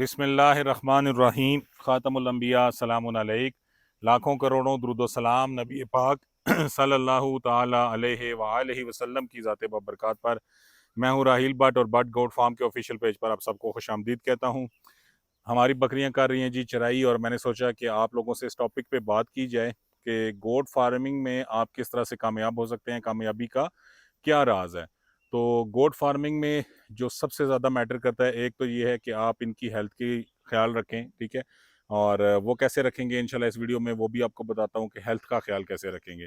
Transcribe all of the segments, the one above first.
बिस्मिल्लाहिर्रहमानिर्रहीम ख़ातमुल अंबिया सलामुन अलैक। लाखों करोड़ों दुरूद व सलाम नबी पाक सल्लल्लाहु ताला अलैहि व आलिहि वसल्लम की ज़ात बरकत पर। मैं हूँ राहील भट्ट और भट्ट गोट फार्म के ऑफिशियल पेज पर आप सबको खुशामदीद कहता हूँ। हमारी बकरियाँ कर रही हैं जी चराई, और मैंने सोचा कि आप लोगों से इस टॉपिक पे बात की जाए कि गोट फार्मिंग में आप किस तरह से कामयाब हो सकते हैं, कामयाबी का क्या राज है। तो गोट फार्मिंग में जो सबसे ज़्यादा मैटर करता है, एक तो ये है कि आप इनकी हेल्थ की ख्याल रखें, ठीक है। और वो कैसे रखेंगे इंशाल्लाह इस वीडियो में वो भी आपको बताता हूँ कि हेल्थ का ख्याल कैसे रखेंगे।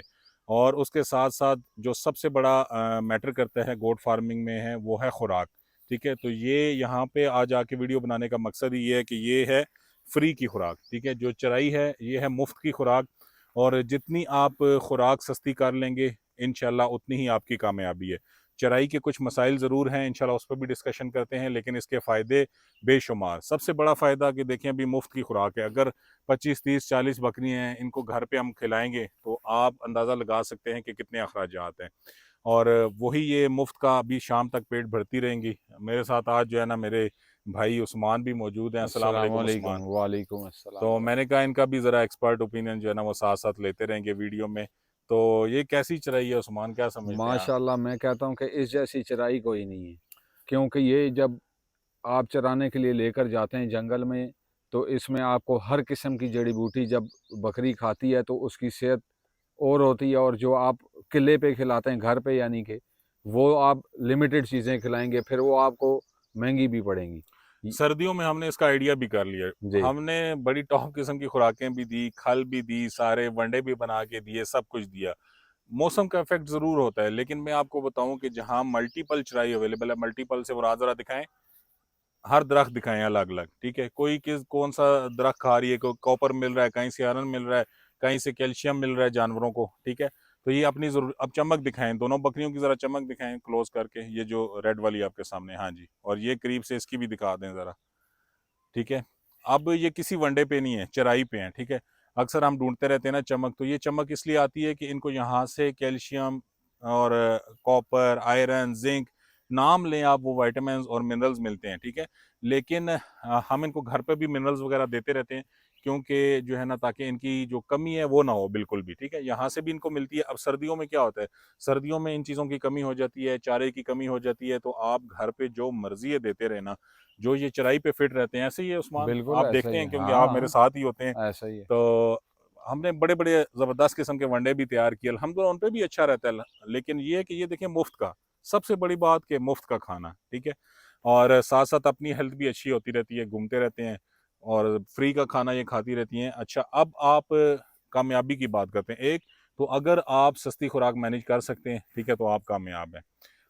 और उसके साथ साथ जो सबसे बड़ा मैटर करता है गोट फार्मिंग में है वो है खुराक, ठीक है। तो ये यहाँ पे आज आके वीडियो बनाने का मकसद ही ये है कि ये है फ्री की खुराक, ठीक है। जो चराई है ये है मुफ्त की खुराक, और जितनी आप खुराक सस्ती कर लेंगे इंशाल्लाह उतनी ही आपकी कामयाबी है। चराई के कुछ मसाइल ज़रूर हैं, इंशाल्लाह उस पर भी डिस्कशन करते हैं, लेकिन इसके फ़ायदे बेशुमार। सबसे बड़ा फ़ायदा कि देखें अभी मुफ्त की खुराक है, अगर 25 30 40 बकरियाँ हैं, इनको घर पे हम खिलाएंगे तो आप अंदाज़ा लगा सकते हैं कि कितने अखराजात हैं। और वही ये मुफ्त का अभी शाम तक पेट भरती रहेंगी। मेरे साथ आज जो है ना मेरे भाई उस्मान भी मौजूद हैं। अस्सलाम अस्सलाम वालेकुम वालेकुम। उस्मान। वालेकुम अस्सलाम तो मैंने वरहमतुल्लाह। कहा इनका भी ज़रा एक्सपर्ट ओपिनियन जो है ना वो साथ साथ लेते रहेंगे वीडियो में। तो ये कैसी चराई है उस्मान, क्या समझते हैं आप? माशाल्लाह, मैं कहता हूँ कि इस जैसी चराई कोई नहीं है। क्योंकि ये जब आप चराने के लिए लेकर जाते हैं जंगल में, तो इसमें आपको हर किस्म की जड़ी बूटी जब बकरी खाती है तो उसकी सेहत और होती है। और जो आप किले पे खिलाते हैं घर पे, यानी कि वो आप लिमिटेड चीज़ें खिलाएंगे, फिर वो आपको महंगी भी पड़ेंगी। सर्दियों में हमने इसका आइडिया भी कर लिया। जी। हमने बड़ी टॉप किस्म की खुराकें भी दी, खल भी दी, सारे वनडे भी बना के दिए, सब कुछ दिया। मौसम का इफेक्ट ज़रूर होता है, लेकिन मैं आपको बताऊं कि जहां मल्टीपल चराई अवेलेबल है, मल्टीपल से मुराद ज़रा दिखाएं, हर दरख्त दिखाएं अलग अलग, ठीक है। कोई किस कौन सा दरख्त खा रही है, कोई कॉपर मिल रहा है, कहीं से आयरन मिल रहा है, कहीं से कैल्शियम मिल रहा है जानवरों को, ठीक है। तो ये अपनी जरूर अब चमक दिखाएं, दोनों बकरियों की ज़रा चमक दिखाएं क्लोज करके, ये जो रेड वाली आपके सामने, हाँ जी, और ये करीब से इसकी भी दिखा दें ज़रा, ठीक है। अब ये किसी वनडे पे नहीं है, चराई पे है, ठीक है। अक्सर हम ढूंढते रहते हैं ना चमक, तो ये चमक इसलिए आती है कि इनको यहाँ से कैल्शियम और कॉपर, आयरन, जिंक, नाम लें आप, वो वाइटामिन और मिनरल्स मिलते हैं, ठीक है। लेकिन हम इनको घर पे भी मिनरल्स वगैरह देते रहते हैं, क्योंकि जो है ना ताकि इनकी जो कमी है वो ना हो बिल्कुल भी, ठीक है। यहाँ से भी इनको मिलती है। अब सर्दियों में क्या होता है, सर्दियों में इन चीज़ों की कमी हो जाती है, चारे की कमी हो जाती है, तो आप घर पे जो मर्जी है देते रहना, जो ये चराई पे फिट रहते हैं। ऐसे ही है उस्मान, बिल्कुल आप ऐसा देखते ही हैं है। क्योंकि आप मेरे हाँ, साथ ही होते हैं। हाँ, ऐसा ही है। तो हमने बड़े बड़े ज़बरदस्त किस्म के वनडे भी तैयार किए, अल्हम्दुलिल्लाह उन पे भी अच्छा रहता है। लेकिन ये है कि ये देखें मुफ्त का, सबसे बड़ी बात कि मुफ्त का खाना, ठीक है। और साथ साथ अपनी हेल्थ भी अच्छी होती रहती है, घूमते रहते हैं और फ्री का खाना ये खाती रहती हैं। अच्छा, अब आप कामयाबी की बात करते हैं। एक तो अगर आप सस्ती खुराक मैनेज कर सकते हैं, ठीक है, तो आप कामयाब हैं।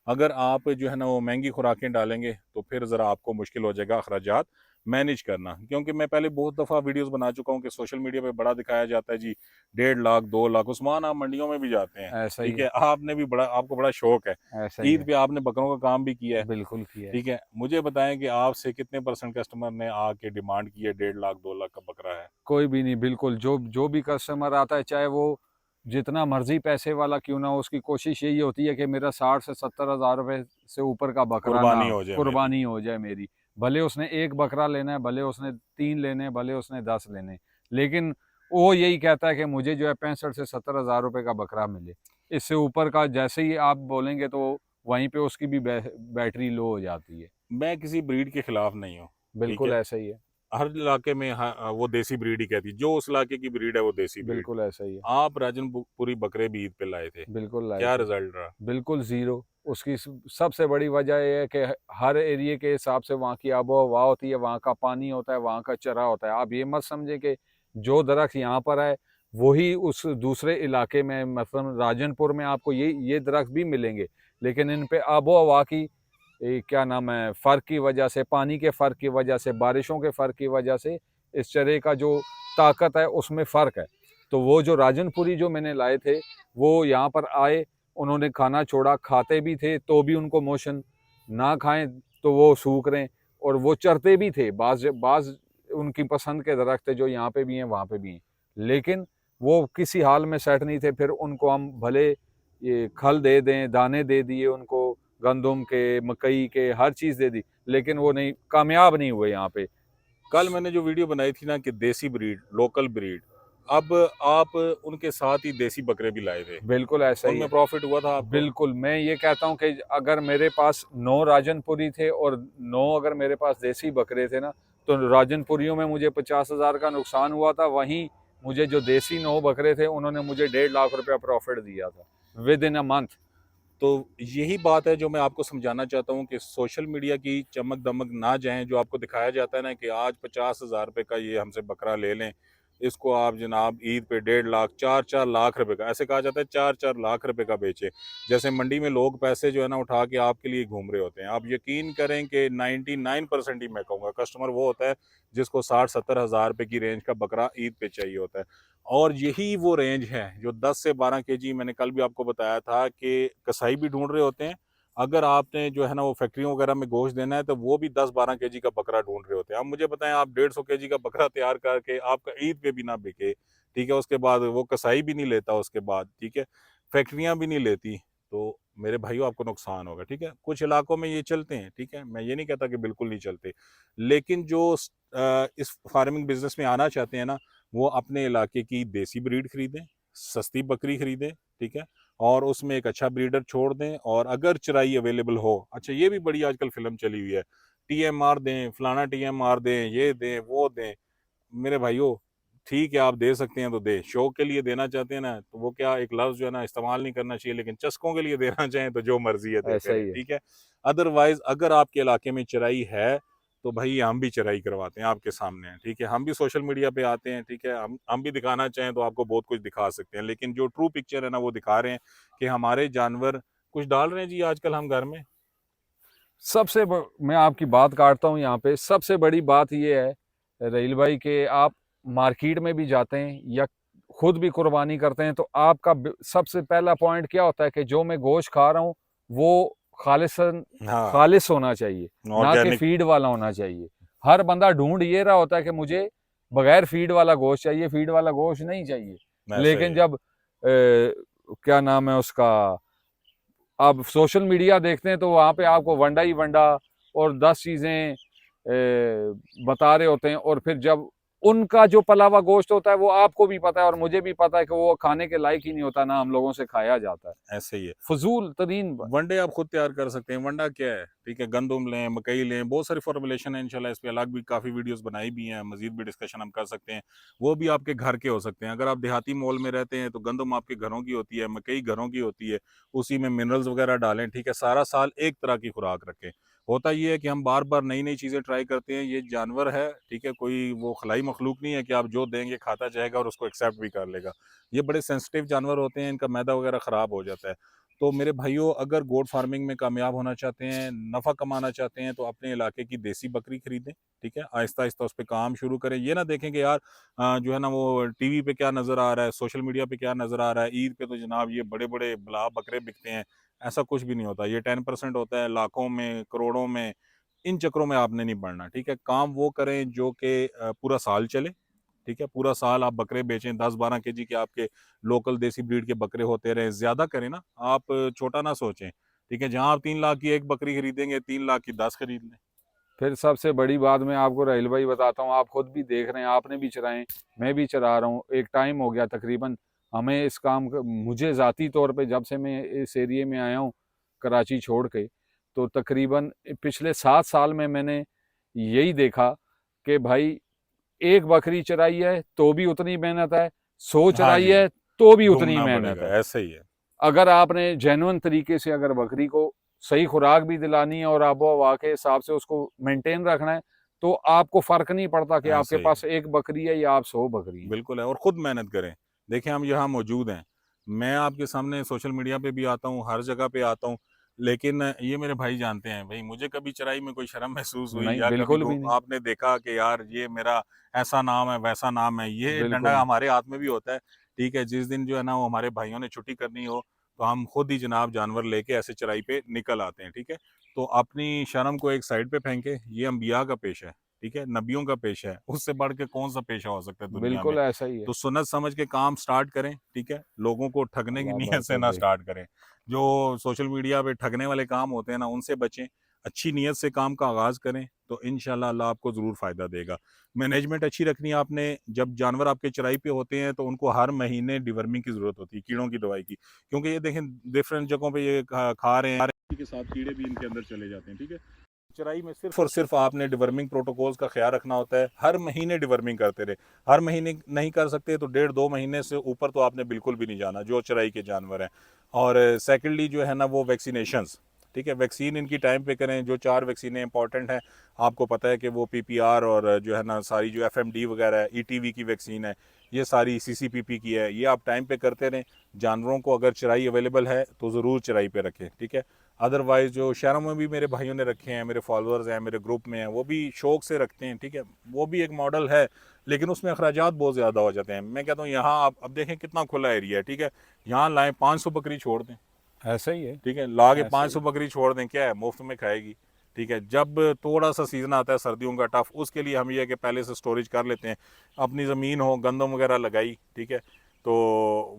अगर आप जो है ना वो महंगी खुराकें डालेंगे तो फिर ज़रा आपको मुश्किल हो जाएगा अखराजात मैनेज करना। क्योंकि मैं पहले बहुत दफ़ा वीडियोस बना चुका हूँ कि सोशल मीडिया पे बड़ा दिखाया जाता है जी 1.5 लाख 2 लाख। उस्मान, आप मंडियों में भी जाते हैं, ऐसा ही ठीक है। है, आपने भी बड़ा, आपको बड़ा शौक है। ऐसा ही ईद है। पे आपने बकरों का काम भी किया है, बिल्कुल किया है। ठीक है। मुझे बताएं कि आपसे कितने परसेंट कस्टमर ने आके डिमांड की है 1.5 लाख 2 लाख का बकरा है? कोई भी नहीं, बिल्कुल जो जो भी कस्टमर आता है, चाहे वो जितना मर्जी पैसे वाला क्यों ना हो, उसकी कोशिश यही होती है कि मेरा 60 से 70 हज़ार रुपए से ऊपर का बकरा ना कुर्बानी हो, हो जाए मेरी। कुर्बानी हो जाए मेरी। भले उसने एक बकरा लेना है, भले उसने 3 लेने हैं, भले उसने 10 लेने हैं, लेकिन वो यही कहता है कि मुझे जो है 65 से 70 हज़ार रुपए का बकरा मिले। इससे ऊपर का जैसे ही आप बोलेंगे तो वहीं पे उसकी भी बैटरी लो हो जाती है। मैं किसी ब्रीड के खिलाफ नहीं हूँ, ठीक बिल्कुल है। ऐसा ही है। हर इलाके में वो देसी ब्रीड ही कहती है, जो उस इलाके की ब्रीड है वो देसी ब्रीड। बिल्कुल ऐसा ही है। आप राजनपुरी बकरे भी ईद पे लाए थे, बिल्कुल लाए क्या थे। रिजल्ट रहा? बिल्कुल ज़ीरो। उसकी सबसे बड़ी वजह ये है कि हर एरिए के हिसाब से वहाँ की आबो-हवा होती है, वहाँ का पानी होता है, वहाँ का चरा होता है। आप ये मत समझें कि जो दरख्त यहाँ पर है, वही उस दूसरे इलाके में, मतलब राजनपुर में, आपको ये दरख्त भी मिलेंगे। लेकिन इन पे आबो-हवा की क्या नाम है, फ़र्क की वजह से, पानी के फ़र्क की वजह से, बारिशों के फ़र्क की वजह से, इस चरे का जो ताकत है उसमें फ़र्क है। तो वो जो राजनपुरी जो मैंने लाए थे, वो यहाँ पर आए, उन्होंने खाना छोड़ा, खाते भी थे तो भी उनको मोशन, ना खाएं तो वो सूख रहे हैं, और वो चरते भी थे। बाज बाज उनकी पसंद के दरख्त थे जो यहाँ पे भी हैं वहाँ पे भी हैं, लेकिन वो किसी हाल में सेट नहीं थे। फिर उनको हम भले ये खल दे दें, दाने दे दिए उनको, गंदम के, मकई के, हर चीज़ दे दी, लेकिन वो नहीं कामयाब नहीं हुए यहाँ पे। कल मैंने जो वीडियो बनाई थी ना कि देसी ब्रीड, लोकल ब्रीड, अब आप उनके साथ ही देसी बकरे भी लाए थे, बिल्कुल ऐसा ही उनमें है। प्रॉफिट हुआ था आपको? बिल्कुल, मैं ये कहता हूँ कि अगर मेरे पास 9 राजनपुरी थे और 9 अगर मेरे पास देसी बकरे थे ना, तो राजनपुरियों में मुझे 50,000 का नुकसान हुआ था। वहीं मुझे जो देसी 9 बकरे थे, उन्होंने मुझे 1.5 लाख रुपया प्रॉफिट दिया था विद इन अ मंथ। तो यही बात है जो मैं आपको समझाना चाहता हूँ कि सोशल मीडिया की चमक दमक ना जाएं। जो आपको दिखाया जाता है ना कि आज 50,000 रुपये का ये हमसे बकरा ले लें, इसको आप जनाब ईद पे 1.5 लाख 4-4 लाख रुपए का, ऐसे कहा जाता है 4-4 लाख रुपए का बेचे। जैसे मंडी में लोग पैसे जो है ना उठा के आपके लिए घूम रहे होते हैं। आप यकीन करें कि 99% ही मैं कहूँगा कस्टमर वो होता है जिसको 60-70 हज़ार रुपये की रेंज का बकरा ईद पे चाहिए होता है। और यही वो रेंज है जो 10 से 12 केजी, मैंने कल भी आपको बताया था कि कसाई भी ढूंढ रहे होते हैं। अगर आपने जो है ना वो फैक्ट्रियों वगैरह में गोश्त देना है तो वो भी 10-12 केजी का बकरा ढूंढ रहे होते हैं। अब मुझे बताएं, आप 150 केजी का बकरा तैयार करके आपका ईद पे भी ना बिके, ठीक है, उसके बाद वो कसाई भी नहीं लेता, उसके बाद ठीक है फैक्ट्रियां भी नहीं लेती, तो मेरे भाइयों आपको नुकसान होगा। ठीक है, कुछ इलाकों में ये चलते हैं, ठीक है, मैं ये नहीं कहता कि बिल्कुल नहीं चलते, लेकिन जो इस फार्मिंग बिजनेस में आना चाहते हैं ना, वो अपने इलाके की देसी ब्रीड खरीदें, सस्ती बकरी खरीदें, ठीक है, और उसमें एक अच्छा ब्रीडर छोड़ दें। और अगर चराई अवेलेबल हो, अच्छा ये भी बड़ी आजकल फिल्म चली हुई है, टीएमआर दें, फलाना टीएमआर दें, ये दें, वो दें। मेरे भाइयों, ठीक है, आप दे सकते हैं तो दे, शौक के लिए देना चाहते हैं ना तो वो क्या, एक लफ्ज़ जो है ना इस्तेमाल नहीं करना चाहिए, लेकिन चस्कों के लिए देना चाहें तो जो मर्जी है देते ऐसा रहें, ही है। ठीक है। अदरवाइज अगर आपके इलाके में चराई है तो भाई हम भी चराई करवाते हैं आपके सामने है, ठीक है, हम भी सोशल मीडिया पे आते हैं, ठीक है, हम भी दिखाना चाहें तो आपको बहुत कुछ दिखा सकते हैं, लेकिन जो ट्रू पिक्चर है ना वो दिखा रहे हैं कि हमारे जानवर कुछ डाल रहे हैं जी आजकल हम घर में। मैं आपकी बात काटता हूँ यहाँ पे। सबसे बड़ी बात ये है रहील भाई कि आप मार्केट में भी जाते हैं या खुद भी कुर्बानी करते हैं, तो आपका सबसे पहला पॉइंट क्या होता है कि जो मैं गोश्त खा रहा हूँ वो खालिसन हाँ, खालिस होना चाहिए, ना कि ऑर्गेनिक। फीड वाला होना चाहिए। हर बंदा ढूंढ ये रहा होता है कि मुझे बगैर फीड वाला गोश्त चाहिए, फीड वाला गोश्त नहीं चाहिए। ऐसा ही लेकिन है। जब क्या नाम है उसका, आप सोशल मीडिया देखते हैं तो वहाँ पे आपको वंडा ही वंडा और 10 चीज़ें बता रहे होते हैं, और फिर जब उनका जो पला हुआ गोश्त होता है वो आपको भी पता है और मुझे भी पता है कि वो खाने के लायक ही नहीं होता, ना हम लोगों से खाया जाता है। ऐसे ही है। फजूल तरीन वनडे आप खुद तैयार कर सकते हैं। वनडा क्या है, ठीक है, गंदम लें, मकई लें, बहुत सारी फॉर्मुलेशन है, इंशाल्लाह इस पे अलग भी काफ़ी वीडियोस बनाई भी हैं, मजीद भी डिस्कशन हम कर सकते हैं। वो भी आपके घर के हो सकते हैं। अगर आप देहाती माहौल में रहते हैं तो गंदम आपके घरों की होती है, मकई घरों की होती है, उसी में मिनरल्स वगैरह डालें, ठीक है, सारा साल एक तरह की खुराक रखें। होता ये है कि हम बार बार नई नई चीज़ें ट्राई करते हैं। ये जानवर है, ठीक है, कोई वो खलाई मखलूक नहीं है कि आप जो देंगे खाता जाएगा और उसको एक्सेप्ट भी कर लेगा। ये बड़े सेंसिटिव जानवर होते हैं, इनका मैदा वगैरह ख़राब हो जाता है। तो मेरे भाइयों, अगर गोट फार्मिंग में कामयाब होना चाहते हैं, नफ़ा कमाना चाहते हैं, तो अपने इलाके की देसी बकरी खरीदें, ठीक है, आहिस्ता आहिस्ता उस पर काम शुरू करें। ये ना देखें कि यार जो है ना वो टीवी पे क्या नज़र आ रहा है, सोशल मीडिया पे क्या नज़र आ रहा है, ईद पे तो जनाब ये बड़े बड़े बला बकरे बिकते हैं। ऐसा कुछ भी नहीं होता, ये 10% होता है, लाखों में, करोड़ों में। इन चक्करों में आपने नहीं पड़ना, ठीक है। काम वो करें जो कि पूरा साल चले, ठीक है, पूरा साल आप बकरे बेचें, 10-12 केजी के आपके लोकल देसी ब्रीड के बकरे होते रहे, ज़्यादा करें ना, आप छोटा ना सोचें, ठीक है, जहाँ आप 3 लाख की एक बकरी खरीदेंगे, 3 लाख की 10 खरीद लें। फिर सबसे बड़ी बात मैं आपको राहिल भाई बताता हूँ, आप खुद भी देख रहे हैं, आपने भी चराए, मैं भी चरा रहा हूँ। एक टाइम हो गया तकरीबन हमें इस काम का, मुझे ज़ाती तौर पे जब से मैं इस एरिए में आया हूँ कराची छोड़ के, तो तकरीबन पिछले 7 साल में मैंने यही देखा कि भाई एक बकरी चराई है तो भी उतनी मेहनत है, 100 हाँ चराई जी, है तो भी उतनी ढूंढना मेहनत पड़ेगा, है। ऐसा ही है। अगर आपने जेन्युइन तरीके से अगर बकरी को सही खुराक भी दिलानी है और आबो हवा के हिसाब से उसको मेंटेन रखना है, तो आपको फर्क नहीं पड़ता कि आपके ऐसा ही है, पास एक बकरी है या आप 100 बकरी हैं। बिल्कुल है, और खुद मेहनत करें। देखें, हम यहाँ मौजूद हैं, मैं आपके सामने सोशल मीडिया पे भी आता हूँ, हर जगह पे आता हूँ, लेकिन ये मेरे भाई जानते हैं, भाई मुझे कभी चराई में कोई शर्म महसूस हुई नहीं, या कभी बिल्कुल भी नहीं। आपने देखा कि यार ये मेरा ऐसा नाम है, वैसा नाम है, ये बिल्कुल डंडा नहीं। हमारे हाथ में भी होता है, ठीक है। जिस दिन जो है ना वो हमारे भाइयों ने छुट्टी करनी हो तो हम खुद ही जनाब जानवर लेके ऐसे चराई पे निकल आते हैं, ठीक है। तो अपनी शर्म को एक साइड पे फेंके, ये अंबिया का पेशा है, ठीक है, नबियों का पेशा है, उससे बढ़ के कौन सा पेशा हो सकता है दुनिया में। बिल्कुल ऐसा ही है। तो सुन्नत समझ के काम स्टार्ट करें, ठीक है, लोगों को ठगने की अल्लाह नीयत से बरकत ना दे। स्टार्ट करें। जो सोशल मीडिया पे ठगने वाले काम होते हैं ना, उनसे बचें। अच्छी नीयत से काम का आगाज़ करें तो इंशाल्लाह अल्लाह आपको ज़रूर फ़ायदा देगा। मैनेजमेंट अच्छी रखनी है आपने। जब जानवर आपके चराई पे होते हैं तो उनको हर महीने डिवर्मिंग की ज़रूरत होती है, कीड़ों की दवाई की, क्योंकि ये देखें डिफरेंट जगहों पे ये खा रहे हैं, के साथ कीड़े भी इनके अंदर चले जाते हैं, ठीक है। चराई में सिर्फ और सिर्फ आपने डिवर्मिंग प्रोटोकॉल्स का ख्याल रखना होता है। हर महीने डिवर्मिंग करते रहे। हर महीने नहीं कर सकते तो 1.5-2 महीने से ऊपर तो आपने बिल्कुल भी नहीं जाना जो चराई के जानवर हैं। और सेकेंडली जो है ना वो वैक्सीनेशंस, ठीक है, वैक्सीन इनकी टाइम पे करें। जो 4 वैक्सीनें इंपॉर्टेंट हैं, आपको पता है कि वो PPR और जो है ना सारी जो FMD वगैरह है, ETV की वैक्सीन है, ये सारी CCPP की है, ये आप टाइम पे करते रहें। जानवरों को अगर चराई अवेलेबल है तो ज़रूर चराई पे रखें, ठीक है। अदरवाइज़ जो शहरों में भी मेरे भाइयों ने रखे हैं, मेरे फॉलोअर्स हैं, मेरे ग्रुप में हैं, वो भी शौक़ से रखते हैं, ठीक है। वो भी एक मॉडल है, लेकिन उसमें अखराजात बहुत ज़्यादा हो जाते हैं। मैं कहता हूँ यहाँ आप अब देखें कितना खुला एरिया है, ठीक है। यहाँ लाएँ 500 बकरी छोड़ दें, ऐसा ही है, ठीक है, ला के ऐसा ही 500 बकरी छोड़ दें, क्या है, मुफ्त में खाएगी, ठीक है। जब थोड़ा सा सीज़न आता है सर्दियों का टफ, उसके लिए हम ये है कि पहले से स्टोरेज कर लेते हैं। अपनी ज़मीन हो, गंदम वगैरह लगाई, ठीक है, तो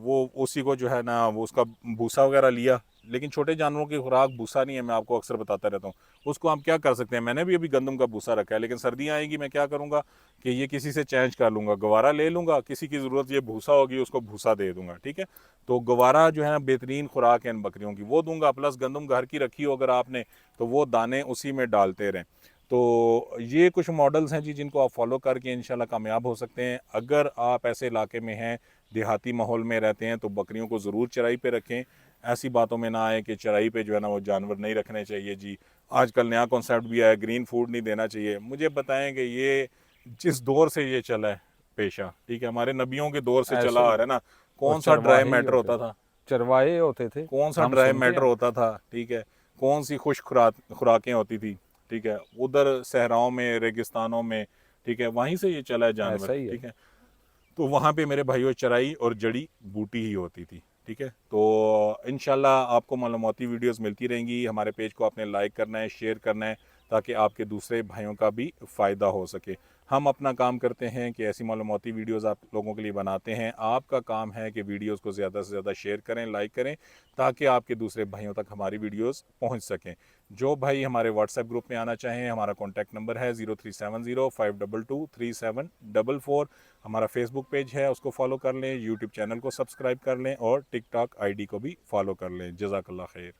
वो उसी को जो है ना वो उसका भूसा वगैरह लिया। लेकिन छोटे जानवरों की खुराक भूसा नहीं है, मैं आपको अक्सर बताता रहता हूँ। उसको हम क्या कर सकते हैं, मैंने भी अभी गंदम का भूसा रखा है, लेकिन सर्दियाँ आएंगी मैं क्या करूँगा कि ये किसी से चेंज कर लूँगा, गवारा ले लूँगा, किसी की ज़रूरत ये भूसा होगी उसको भूसा दे दूँगा, ठीक है। तो गवारा जो है ना बेहतरीन खुराक है इन बकरियों की, वो दूंगा। प्लस गंदम घर की रखी हो अगर आपने तो वो दाने उसी में डालते रहें। तो ये कुछ मॉडल्स हैं जी जिनको आप फॉलो करके इंशाल्लाह कामयाब हो सकते हैं। अगर आप ऐसे इलाके में हैं, देहाती माहौल में रहते हैं, तो बकरियों को ज़रूर चराई पे रखें। ऐसी बातों में ना आए कि चराई पे जो है ना वो जानवर नहीं रखने चाहिए जी। आजकल नया कॉन्सेप्ट भी आया, ग्रीन फूड नहीं देना चाहिए। मुझे बताएं कि ये जिस दौर से ये चला है पेशा, ठीक है, हमारे नबियों के दौर से ऐसा चला ही आ रहा है। है ना, वो कौन सा ड्राई चरवाहे ही मैटर होते होता थे, था, चरवाहे होते थे। कौन सा हम ड्राई सुनते मैटर हैं, होता था, ठीक है, कौन सी खुश खुराकें होती थी, ठीक है, उधर सहराओं में, रेगिस्तानों में, ठीक है, वहीं से ये चला है जानवर, ऐसा ही है। ठीक है। तो वहाँ पे मेरे भाइयों चराई और जड़ी बूटी ही होती थी, ठीक है। तो इंशाल्लाह आपको मालूमाती वीडियोस मिलती रहेंगी। हमारे पेज को आपने लाइक करना है, शेयर करना है, ताकि आपके दूसरे भाइयों का भी फ़ायदा हो सके। हम अपना काम करते हैं कि ऐसी मालूमाती वीडियोस आप लोगों के लिए बनाते हैं। आपका काम है कि वीडियोस को ज़्यादा से ज़्यादा शेयर करें, लाइक करें, ताकि आपके दूसरे भाइयों तक हमारी वीडियोस पहुंच सकें। जो भाई हमारे व्हाट्सएप ग्रुप में आना चाहें, हमारा कॉन्टैक्ट नंबर है 037052237444। हमारा फेसबुक पेज है, उसको फॉलो कर लें, यूट्यूब चैनल को सब्सक्राइब कर लें और टिकटॉक ID को भी फॉलो कर लें। जज़ाकल्लाह खैर।